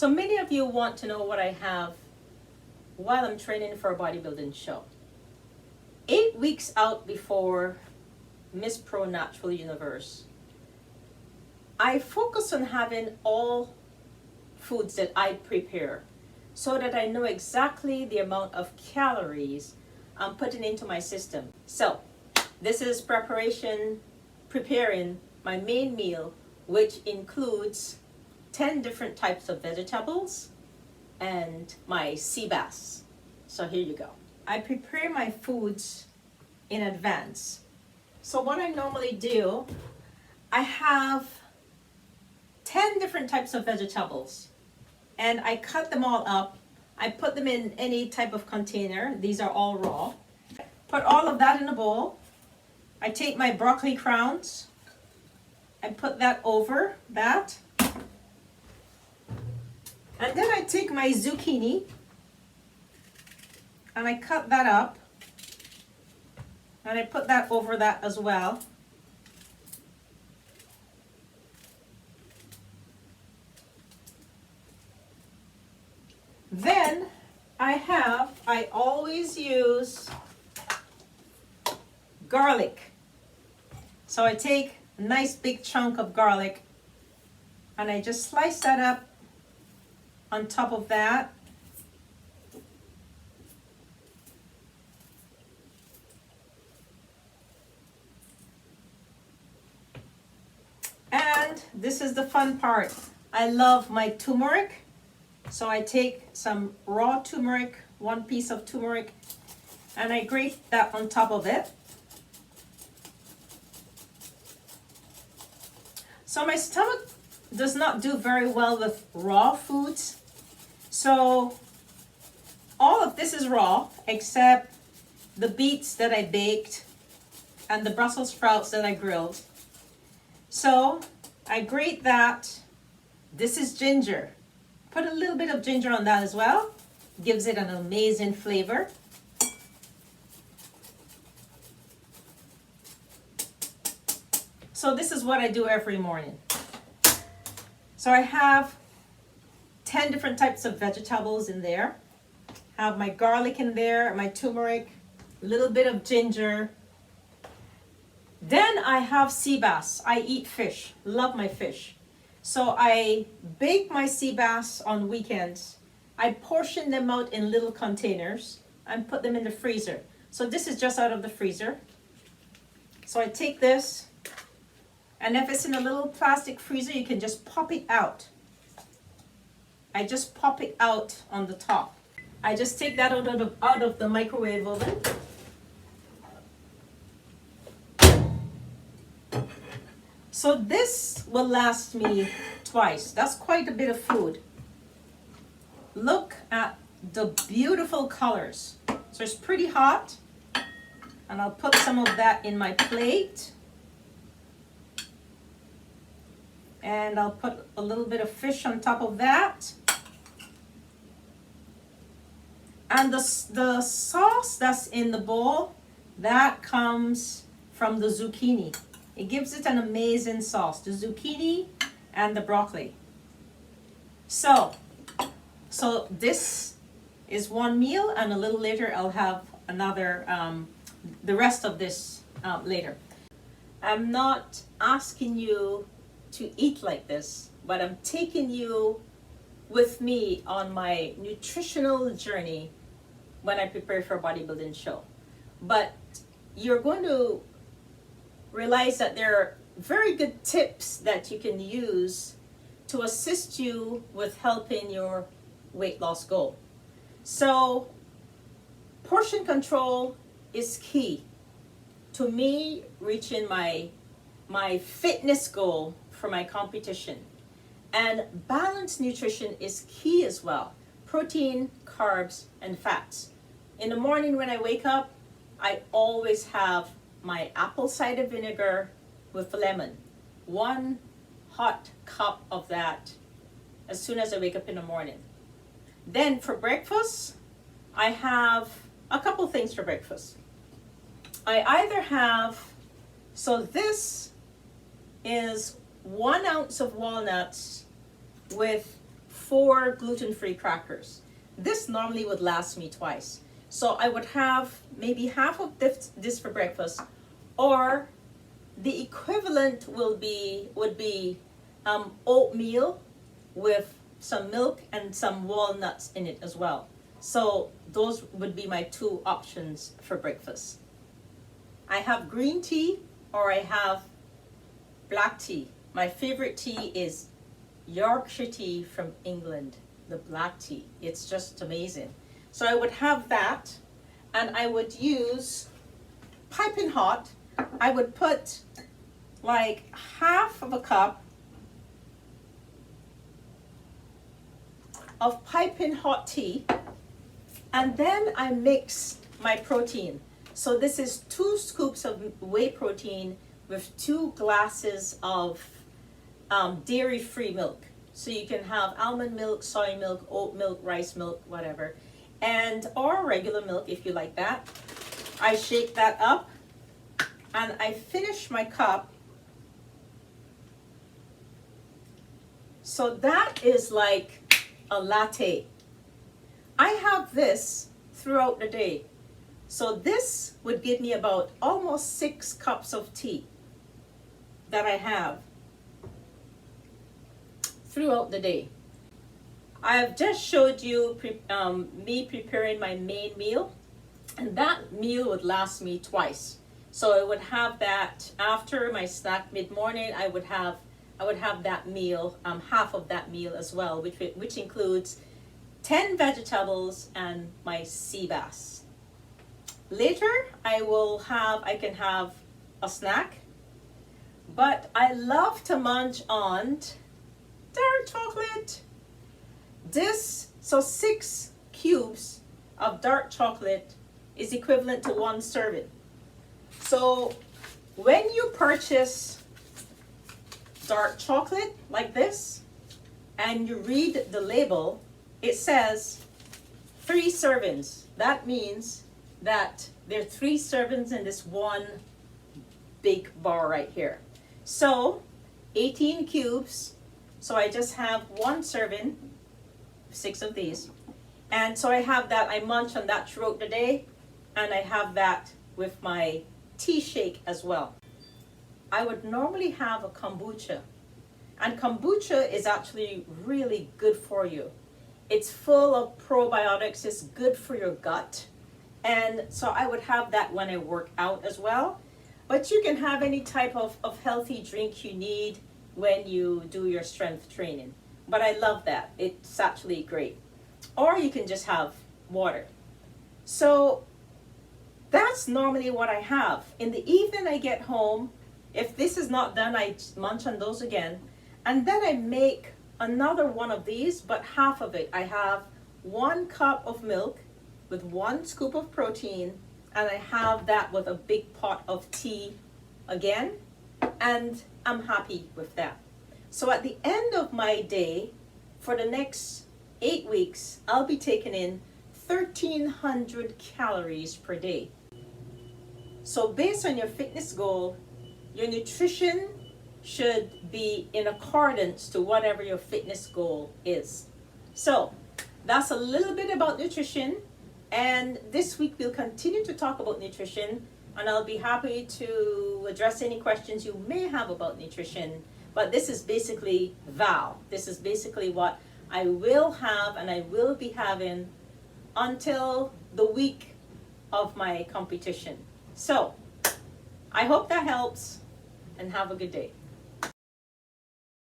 So many of you want to know what I have while I'm training for a bodybuilding show. 8 weeks out before Miss Pro Natural Universe, I focus on having all foods that I prepare so that I know exactly the amount of calories I'm putting into my system. So this is preparing my main meal, which includes 10 different types of vegetables and my sea bass. So here you go. I prepare my foods in advance. So what I normally do, I have 10 different types of vegetables and I cut them all up. I put them in any type of container. These are all raw. Put all of that in a bowl. I take my broccoli crowns. I put that over that. And then I take my zucchini and I cut that up. And I put that over that as well. Then I always use garlic. So I take a nice big chunk of garlic and I just slice that up on top of that. And this is the fun part. I love my turmeric. So I take some raw turmeric, 1 piece of turmeric, and I grate that on top of it. So my stomach does not do very well with raw foods. So all of this is raw except the beets that I baked and the Brussels sprouts that I grilled. So I grate that. This is ginger. Put a little bit of ginger on that as well. Gives it an amazing flavor. So this is what I do every morning. So I have 10 different types of vegetables in there. Have my garlic in there, my turmeric, a little bit of ginger. Then I have sea bass. I eat fish, love my fish. So I bake my sea bass on weekends. I portion them out in little containers and put them in the freezer. So this is just out of the freezer. So I take this, and if it's in a little plastic freezer, you can just pop it out. I just pop it out on the top. I just take that out of the microwave oven. So this will last me twice. That's quite a bit of food. Look at the beautiful colors. So it's pretty hot. And I'll put some of that in my plate. And I'll put a little bit of fish on top of that. And the sauce that's in the bowl, that comes from the zucchini. It gives it an amazing sauce, the zucchini and the broccoli. So this is one meal, and a little later I'll have another, the rest of this later. I'm not asking you to eat like this, but I'm taking you with me on my nutritional journey when I prepare for a bodybuilding show. But you're going to realize that there are very good tips that you can use to assist you with helping your weight loss goal. So portion control is key to me reaching my fitness goal for my competition. And balanced nutrition is key as well. Protein, carbs, and fats. In the morning when I wake up, I always have my apple cider vinegar with lemon. 1 hot cup of that as soon as I wake up in the morning. Then for breakfast, I have a couple things for breakfast. I either have, so this is 1 ounce of walnuts with 4 gluten-free crackers. This normally would last me twice. So I would have maybe half of this for breakfast, or the equivalent would be oatmeal with some milk and some walnuts in it as well. So those would be my 2 options for breakfast. I have green tea or I have black tea. My favorite tea is Yorkshire tea from England, the black tea. It's just amazing. So I would have that, and I would use piping hot. I would put like half of a cup of piping hot tea, and then I mix my protein. So this is 2 scoops of whey protein with 2 glasses of dairy-free milk. So you can have almond milk, soy milk, oat milk, rice milk, whatever, and or regular milk if you like that. I shake that up, and I finish my cup. So that is like a latte. I have this throughout the day. So this would give me about almost 6 cups of tea that I have throughout the day. I have just showed you me preparing my main meal, and that meal would last me twice. So I would have that after my snack mid-morning. I would have that meal, half of that meal as well, which includes 10 vegetables and my sea bass. Later, I can have a snack, but I love to munch on dark chocolate. So 6 cubes of dark chocolate is equivalent to 1 serving. So when you purchase dark chocolate like this and you read the label, it says 3 servings. That means that there are 3 servings in this one big bar right here. So 18 cubes. So I just have 1 serving, 6 of these. And so I have that, I munch on that throughout the day, and I have that with my tea shake as well. I would normally have a kombucha, and kombucha is actually really good for you. It's full of probiotics, it's good for your gut, and so I would have that when I work out as well. But you can have any type of healthy drink you need when you do your strength training. But I love that, it's actually great. Or you can just have water. So that's normally what I have. In the evening I get home, if this is not done, I munch on those again. And then I make another one of these, but half of it. I have 1 cup of milk with 1 scoop of protein, and I have that with a big pot of tea again, and I'm happy with that. So at the end of my day, for the next 8 weeks, I'll be taking in 1,300 calories per day. So based on your fitness goal, your nutrition should be in accordance to whatever your fitness goal is. So that's a little bit about nutrition, and this week we'll continue to talk about nutrition, and I'll be happy to address any questions you may have about nutrition. But this is basically VAL. This is basically what I will have and I will be having until the week of my competition. So I hope that helps, and have a good day.